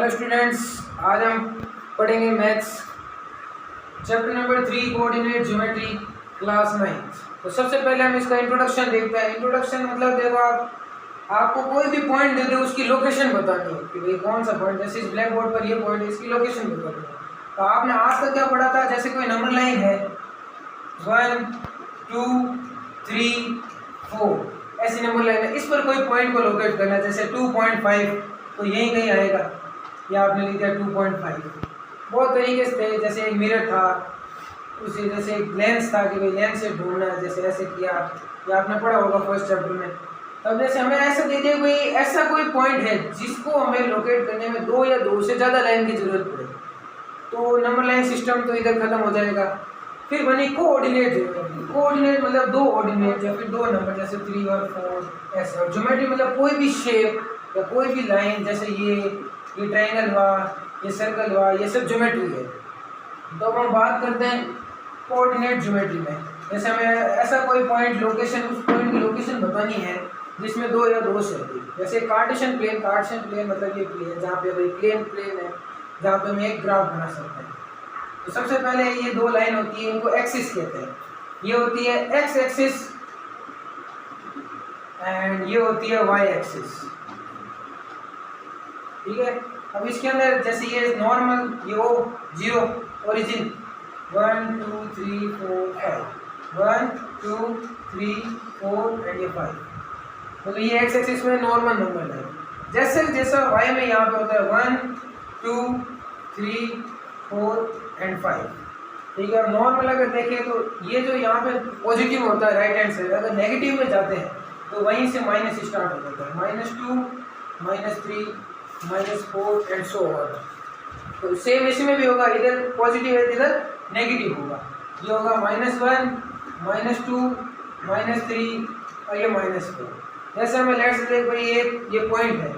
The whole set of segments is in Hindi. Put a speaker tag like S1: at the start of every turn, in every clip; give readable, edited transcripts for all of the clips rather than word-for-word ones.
S1: हेलो स्टूडेंट्स, आज हम पढ़ेंगे maths chapter number 3 coordinate geometry class 9। तो सबसे पहले हम इसका इंट्रोडक्शन देखते हैं। इंट्रोडक्शन मतलब देखो, आपको कोई भी पॉइंट दे दे उसकी लोकेशन बतानी है कि भाई कौन सा पॉइंट, जैसे इस ब्लैक बोर्ड पर ये पॉइंट है, इसकी लोकेशन बतानी है। तो आपने आज तक क्या पढ़ा था, जैसे कोई नंबर लाइन है 1 2 3 4 ऐसी नंबर लाइन है, इस पर कोई पॉइंट को लोकेट करना है, जैसे 2.5 तो यहीं कहीं आएगा, या आपने लिख दिया 2.5। बहुत तरीके से थे, जैसे एक मिरर था, उसी जैसे एक लेंस था कि भाई लेंस से ढूंढना है, जैसे ऐसे किया, या आपने पढ़ा होगा फर्स्ट चैप्टर में। तब जैसे हमें ऐसा दे दिया कोई ऐसा कोई पॉइंट है जिसको हमें लोकेट करने में दो या दो से ज़्यादा लाइन की जरूरत पड़े, तो नंबर लाइन सिस्टम तो इधर खत्म हो जाएगा। फिर बनी कोऑर्डिनेट ज्योमेट्री। कोऑर्डिनेट मतलब दो ऑर्डिनेट या फिर दो नंबर, जैसे 3 और 4 ऐसे। और ज्योमेट्री मतलब कोई भी शेप या कोई भी लाइन, जैसे ये ट्रायंगल हुआ, ये सर्कल हुआ, ये सब ज्योमेट्री है। तो हम बात करते हैं कोऑर्डिनेट ज्योमेट्री में। जैसे हमें ऐसा कोई पॉइंट लोकेशन, उस पॉइंट की लोकेशन बतानी है जिसमें दो या दो से अधिक, जैसे कार्टेशियन प्लेन। कार्टेशियन प्लेन मतलब ये प्लेन जहाँ पे भाई प्लेन है, जहाँ पे हम एक ग्राफ बना सकते हैं। तो सबसे पहले ये दो लाइन होती है, इनको एक्सिस कहते हैं। ये होती है एक्स एक्सिस एंड ये होती है वाई एक्सिस, ठीक है। अब इसके अंदर जैसे ये नॉर्मल, ये ओ जीरो ओरिजिन 1 2 3 4 5 1 2 3 4 एंड ये 5, तो ये एक्स एक्सिस में नॉर्मल नंबर है। जैसे जैसा वाई में यहाँ पे होता है 1 2 3 4 एंड 5, ठीक है। नॉर्मल अगर देखें तो ये जो यहाँ पे पॉजिटिव होता है राइट हैंड साइड, अगर नेगेटिव में जाते हैं तो वहीं से माइनस स्टार्ट हो जाता है, -2 -3 -4 एंड सो ऑन। तो सेम इसी में भी होगा, इधर पॉजिटिव है इधर नेगेटिव होगा। ये होगा -1 -2 -3 और ये -4। जैसे हमें लेट्स से देख भाई ये पॉइंट है,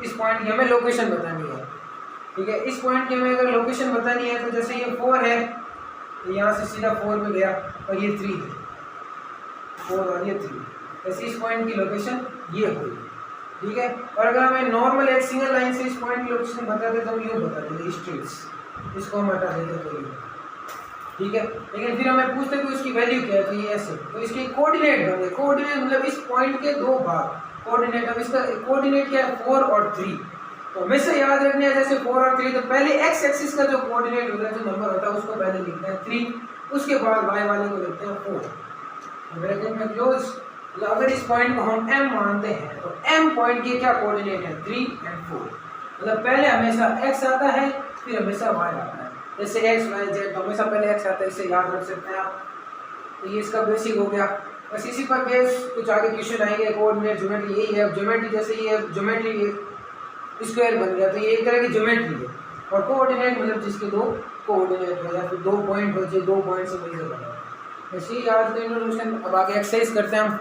S1: इस पॉइंट की हमें लोकेशन बतानी है, ठीक है। इस पॉइंट की हमें अगर लोकेशन बतानी है तो जैसे ये 4 है तो यहाँ से सीधा 4 में गया, और ये 3 है, 4 और ये 3, जैसे इस पॉइंट की लोकेशन ये हुई, ठीक है। और अगर हमें नॉर्मल एक सिंगल लाइन से इस पॉइंट की लोकेशन बता दे तो हम यूँ बता देंगे स्ट्रेट्स, इसको हम हटा देते तो ये, ठीक है। लेकिन फिर हमें पूछते कि उसकी वैल्यू क्या है, तो ये ऐसे, तो इसके कोऑर्डिनेट बन गए। कोऑर्डिनेट मतलब इस पॉइंट के दो भाग, कोऑर्डिनेट। अब इसका कोऑर्डिनेट क्या है, 4 और 3। तो हमेशा याद रखना है, जैसे 4 और 3, तो पहले एक्स एक्सिस का जो कोऑर्डिनेट होता है, जो नंबर होता है, उसको पहले लिखते हैं 3, उसके बाद वाई वाले को लिखते हैं 4। ब्रैकेट में क्लोज। तो अगर इस पॉइंट को हम m मानते हैं तो m पॉइंट के क्या कोऑर्डिनेट है, 3 और 4। मतलब पहले हमेशा x आता है, फिर हमेशा y आता है। जैसे x y z, तो हमेशा पहले x आता है, इसे याद रख सकते हैं आप। तो ये इसका बेसिक हो गया। बस इसी पर बेस कुछ आगे क्वेश्चन आएंगे। कोऑर्डिनेट ज्योमेट्री यही है। ज्योमेट्री जैसे ये ज्योमेट्री स्क्वायर बन गया, तो ये एक तरह की ज्योमेट्री है। और कोऑर्डिनेट मतलब जिसके दो कोऑर्डिनेट हो या फिर दो पॉइंट हो, जो दो पॉइंट से मिलकर बना। वैसे ही आज का इंट्रोडक्शन। अब आगे एक्सरसाइज करते हैं हम।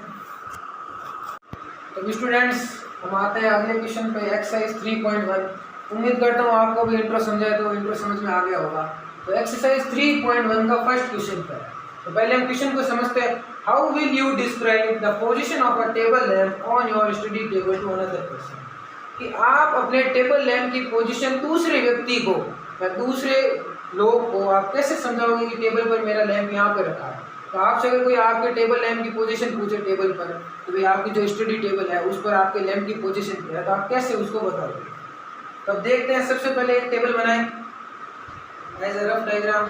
S1: तो स्टूडेंट्स, हम आते हैं अगले क्वेश्चन पे, एक्सरसाइज 3.1। उम्मीद करता हूँ आपको भी इंट्रो समझा है, तो इंट्रो समझ में आ गया होगा। तो एक्सरसाइज 3.1 का फर्स्ट क्वेश्चन है। तो पहले हम क्वेश्चन को समझते हैं। How will you describe the position of a table lamp on your study table to another person? कि आप अपने टेबल लैम्प की पोजीशन दूसरे व्यक्ति को या दूसरे लोग को आप कैसे समझाओगे कि टेबल पर मेरा लैम्प यहाँ पे रखा है। तो आपसे अगर कोई आपके टेबल लैम्प की पोजीशन पूछे टेबल पर, तो भाई आपकी जो स्टडी टेबल है उस पर आपके लैम्प की पोजीशन क्या है, तो आप कैसे उसको बताओगे। तो अब देखते हैं। सबसे पहले एक टेबल बनाएं एज ए रफ डायग्राम।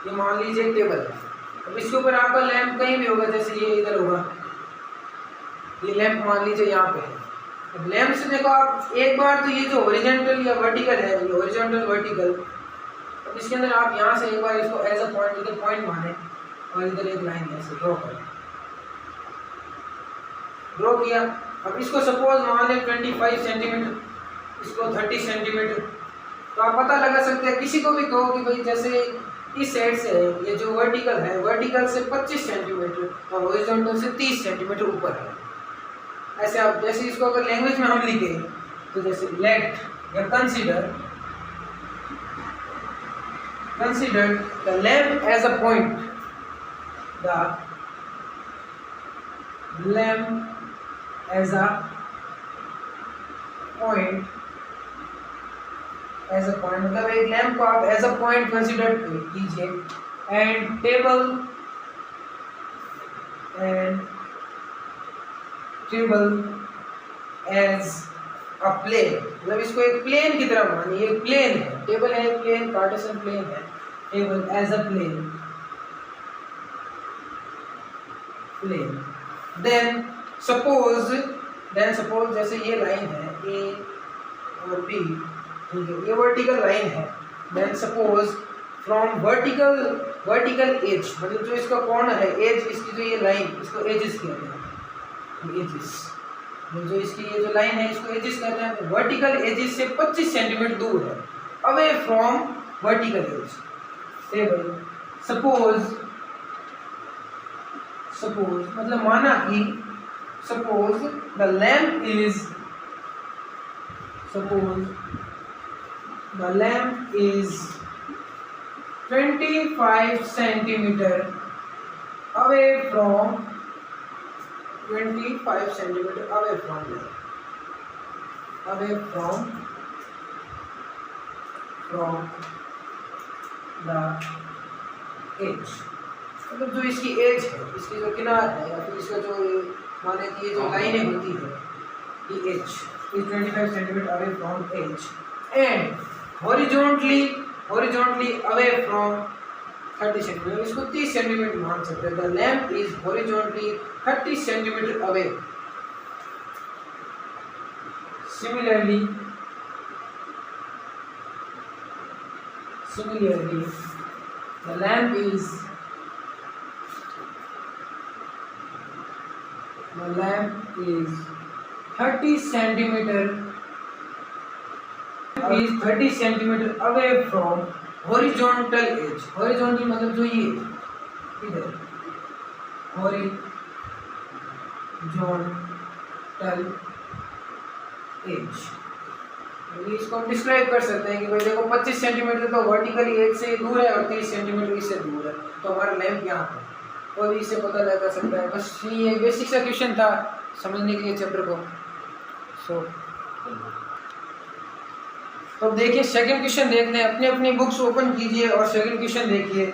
S1: ये मान लीजिए एक टेबल है। अब इसके ऊपर आपका लैंप कहीं भी होगा, जैसे ये इधर होगा, ये लैंप मान लीजिए यहाँ पे है। अब लैंप से देखो आप एक बार तो ये जो हॉरिजॉन्टल या वर्टिकल है, ये हॉरिजॉन्टल वर्टिकल, अब इसके अंदर आप यहाँ से एक बार इसको एज अ पॉइंट, इधर पॉइंट माने और इधर एक लाइन ऐसे ड्रॉ करें। ड्रॉ किया। अब इसको सपोज मान लें 25 सेंटीमीटर, इसको 30 सेंटीमीटर। तो आप पता लगा सकते हैं, किसी को भी कहो कि भाई जैसे इस साइड से है, ये जो वर्टिकल है, वर्टिकल से 25 सेंटीमीटर और हॉरिजॉन्टल से 30 सेंटीमीटर ऊपर है। ऐसे आप जैसे इसको अगर लैंग्वेज में हम लिखें तो जैसे लेट या consider the lamp as a point, the lamp as a point as a point, मतलब एक लैंप को आप एज अ पॉइंट कंसीडर कीजिए, and table as a plane, मतलब इसको एक प्लेन की तरह मानिए, एक प्लेन है, टेबल है एक प्लेन, कार्टेशियन प्लेन है, table as a plane, then suppose जैसे ये लाइन है ए और बी, ठीक है, ये वर्टिकल लाइन है, then suppose from vertical edge, मतलब जो इसका कॉर्नर है, एज इसकी जो ये लाइन, इसको एजेस कहते हैं, एजेस, जो इसकी ये जो लाइन है इसको एजेस कहते हैं, वर्टिकल एजेस से 25 सेंटीमीटर दूर है, away from vertical edge table, suppose मतलब माना कि suppose the lamp is 25 centimetre away from 25 centimetre away from the edge, मतलब जो इसकी एज है, इसकी जो किनार है, या फिर इसका जो माने कि ये जो लाइनें होती है, ये edge is 25 centimetre away from edge, and horizontally away from 30 centimetre, इसको 30 सेंटीमीटर मान सकते हैं, the lamp is horizontally 30 centimetre away, similarly the lamp is 30 centimetre away from horizontal edge, horizontal मतलब जो ये इधर हॉरिजॉन्टल एज, इसको हम डिस्क्राइब कर सकते हैं कि भाई देखो 25 सेंटीमीटर तो वर्टिकली एज से दूर है और 30 सेंटीमीटर इससे दूर है, तो हमारा लैंप यहाँ पे, और इससे पता लगा सकता है। बस ये बेसिक सा क्वेश्चन था समझने के लिए चैप्टर को। तो अब देखिए सेकंड क्वेश्चन देखते हैं, अपनी अपनी बुक्स ओपन कीजिए और सेकंड क्वेश्चन देखिए।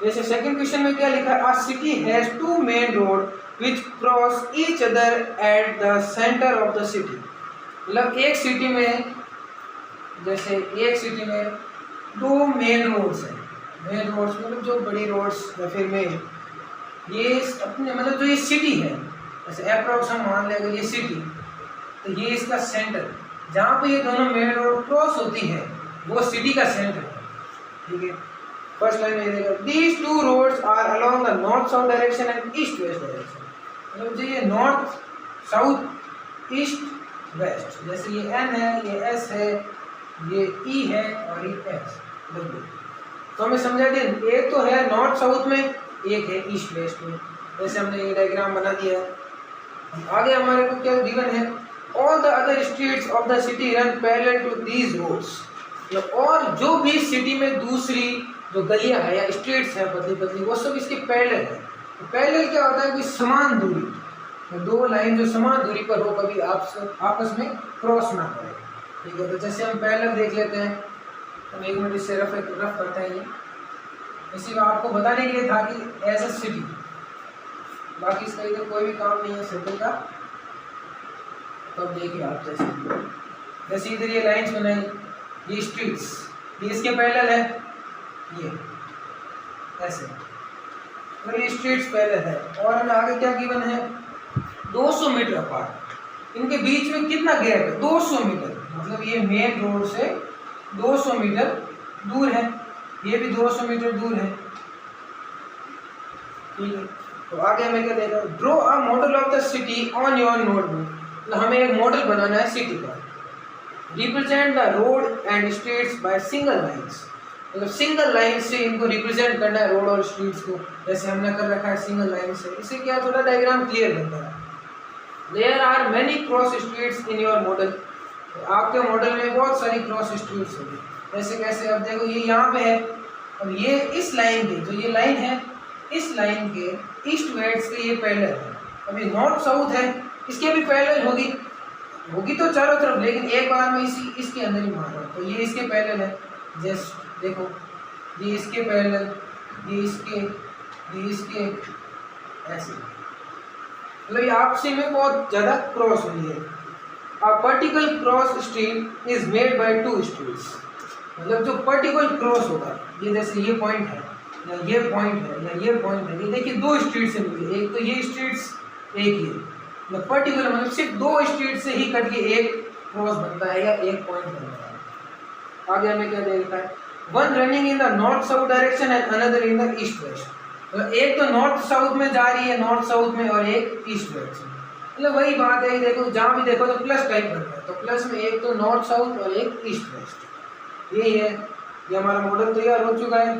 S1: जैसे सेकंड क्वेश्चन में क्या लिखा है, अ city has 2 main road which cross each other at the centre of the city, मतलब एक सिटी में, जैसे एक सिटी में 2 मेन रोड्स हैं, मेन रोड्स मतलब जो बड़ी रोड्स, या फिर में ये अपने मतलब जो ये सिटी है, जैसे अप्रॉक्स हम मान लें अगर ये सिटी, तो ये इसका सेंटर, जहाँ पे ये दोनों मेन रोड क्रॉस होती है वो सिटी का सेंटर है, ठीक है। फर्स्ट लाइन में देखो, these 2 roads are along the north south direction and east west direction, मतलब जो ये नॉर्थ साउथ ईस्ट वेस्ट, जैसे ये एन है, ये एस है, ये ई है और ये एस, तो हमें समझा दिया, एक तो है नॉर्थ साउथ में, एक है ईस्ट वेस्ट में, जैसे हमने ये डायग्राम बना दिया है। आगे हमारे को क्या गिवन है, all the other streets of the city run parallel to these roads, और जो भी सिटी में दूसरी जो गलियां हैं या स्ट्रीट्स हैं पतली पतली, वो सब इसके पैरेलल है। तो पैरेलल क्या होता है, कोई समान दूरी, तो 2 लाइन जो समान दूरी पर हो, कभी आपस में क्रॉस ना करें, ठीक है। तो जैसे हम पैरेलल देख लेते हैं, हम 1 मिनट इससे रफ करते हैं, ये इसी में आपको बताने के लिए था कि एज अ सिटी, बाकी इसका इधर कोई भी काम नहीं है सर्कल का। तो अब देखिए आप, जैसे इधर ये लाइंस बनाई, ये स्ट्रीट्स, ये इसके पैरेलल है, ये ऐसे, तो ये स्ट्रीट्स पैरेलल है, और हमें आगे क्या गिवन है, 200 मीटर अपार्ट, इनके बीच में कितना गैप है, 200 मीटर, मतलब ये मेन रोड से 200 मीटर दूर है, ये भी 200 मीटर दूर है, ठीक है। तो आगे हमें क्या देगा, draw a model of the city on your notebook, तो हमें एक मॉडल बनाना है सिटी का, represent the road and streets by single lines, मतलब सिंगल लाइन से इनको रिप्रेजेंट करना है रोड और स्ट्रीट्स को, जैसे हमने कर रखा है सिंगल लाइन से, इससे क्या थोड़ा डायग्राम क्लियर बनता है। There are many cross streets in your model, तो आपके मॉडल में बहुत सारी क्रॉस स्ट्रीट्स होगी, जैसे कैसे, अब देखो ये यहाँ पे है, और ये इस लाइन के, जो ये लाइन है इस लाइन के ईस्ट वेस्ट के ये पैरेलल है, अभी नॉर्थ साउथ है, इसके भी पैरेलल होगी, होगी तो चारों तरफ, लेकिन एक बार में इसके अंदर ही मार रहा हूँ। तो ये इसके पैरेलल है, जस्ट देखो ये इसके पैरेलल, ये इसके ऐसे, मतलब ये आपसे में बहुत ज़्यादा क्रॉस हुई है। A particle cross street is made by two streets, मतलब जो पर्टिकुलर क्रॉस होगा, ये जैसे ये पॉइंट है या ये पॉइंट है या ये पॉइंट है, ये देखिए दो स्ट्रीट से मिली, एक तो ये स्ट्रीट्स, एक ये, मतलब पर्टिकुलर मतलब सिर्फ दो स्ट्रीट से ही कट के एक क्रॉस बनता है या एक पॉइंट बनता है। आगे हमें क्या दे रखा है, one running in the north south direction and another in the east waste, मतलब एक तो नॉर्थ साउथ में जा रही है, नॉर्थ साउथ में, और एक ईस्ट वेस्ट में, मतलब वही बात है, देखो जहाँ भी देखो तो प्लस टाइप बनता है, तो प्लस में एक तो नॉर्थ साउथ और एक ईस्ट वेस्ट, यही है, ये हमारा मॉडल तैयार हो चुका है।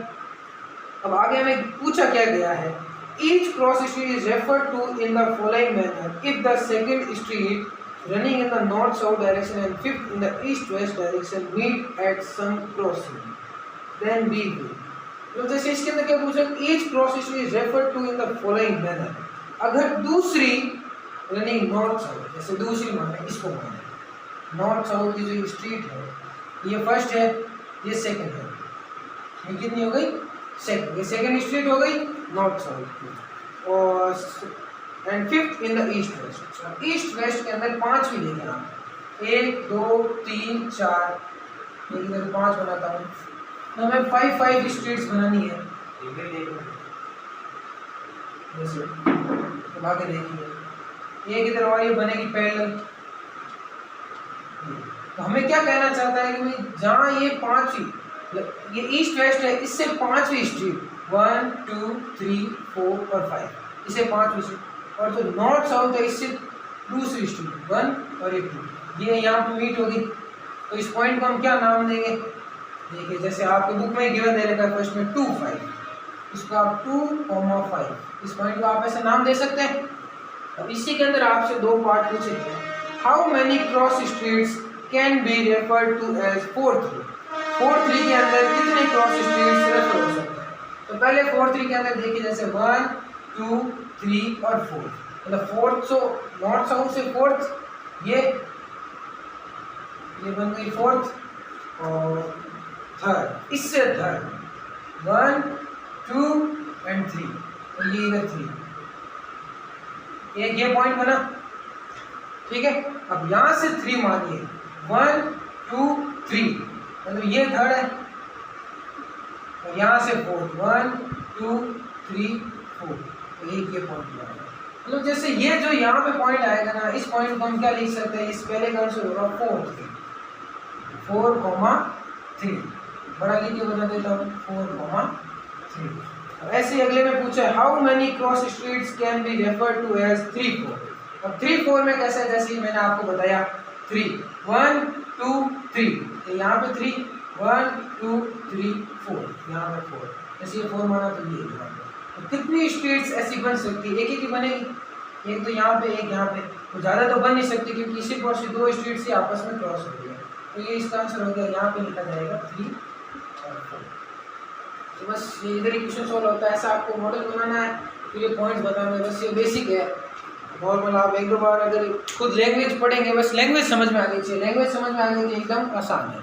S1: अब आगे हमें पूछा क्या गया है, each cross street is referred to in the following manner if the second street running in the north south direction and fifth in the east west direction meet at some crossing then be will, तो जैसे इसके अंदर क्या पूछा, each cross street is referred to in the following manner, अगर दूसरी रनिंग नॉर्थ साउथ, जैसे दूसरी माने इसको माने नॉर्थ साउथ की जो स्ट्रीट है, ये फर्स्ट है, ये सेकंड है, ये कितनी हो गई, सेकंड, ये सेकंड स्ट्रीट हो गई नॉर्थ साउथ की, और and fifth in the east waste, east west के अंदर पांचवी लेके आना, 1 2 3 4, मैं इधर 5 बनाता हूँ, तो हमें 5 स्ट्रीट्स बनानी है, जैसे तो आगे देखिए एक इधर और ये बनेगी पैरेलल, तो हमें क्या कहना चाहता है कि भाई जहाँ ये पांचवी, ये ईस्ट वेस्ट है, इससे पांचवी स्ट्रीट 1 2 3 4 और 5, इसे पांचवी स्ट्रीट, और जो नॉर्थ साउथ है इससे दूसरी स्ट्रीट 1 और 2, ये यहाँ पे मीट होगी, तो इस पॉइंट को हम क्या नाम देंगे, देखिए जैसे आपके बुक में गिवन दे रखा है फर्स्ट में 2 5, इसको आप 2,5, इस पॉइंट को आप ऐसे नाम दे सकते हैं। अब इसी के अंदर आपसे दो पार्ट पूछे गए, how many cross streets can be referred to as 4 3 के अंदर कितने क्रॉस स्ट्रीट्स रेफर हो सकते हैं, तो पहले 4 3 के अंदर देखिए जैसे 1 2 3 और 4, मतलब फोर्थ, सो नॉर्थ साउथ से फोर्थ, ये बन गई फोर्थ और थर्ड, इससे थर्ड 1 2 एंड 3, तो ये इधर 3, एक ये पॉइंट बना, ठीक है। अब यहाँ से 3 मानिए 1 2 3, मतलब ये थर्ड है, और यहाँ से 4 1 2 3 4, तो एक ये पॉइंट बना, मतलब जैसे ये जो यहाँ पे पॉइंट आएगा ना, इस पॉइंट को हम क्या लिख सकते हैं, इस पहले का आंसर होगा 4,3, बड़ा लिख के बता देता हूँ 4,3। ऐसे अगले में पूछा है how many cross streets can be referred to as 3 4, अब 3 4 में कैसे, जैसे मैंने आपको बताया 3 1 2 3, तो यहाँ पे 3 1 2 3 4, यहाँ पे 4, जैसे ये 4 माना तो ये, तो कितनी स्ट्रीट्स ऐसी बन सकती है, एक ही बनेगी, एक तो यहाँ पे एक यहाँ पे, तो ज़्यादा तो बन नहीं सकती क्योंकि इसी पर से दो स्ट्रीट्स ही आपस में क्रॉस हो गई है, तो ये इसका आंसर हो गया, यहाँ पे लिखा जाएगा 3 और 4। तो बस ये इधर ही क्वेश्चन सॉल्व होता है, ऐसा आपको मॉडल बनाना है, फिर ये पॉइंट्स बताना है, बस ये बेसिक है, नॉर्मल आप एक दो बार अगर खुद लैंग्वेज पढ़ेंगे, बस लैंग्वेज समझ में आ गई चाहिए, लैंग्वेज समझ में आ गई तो एकदम आसान है।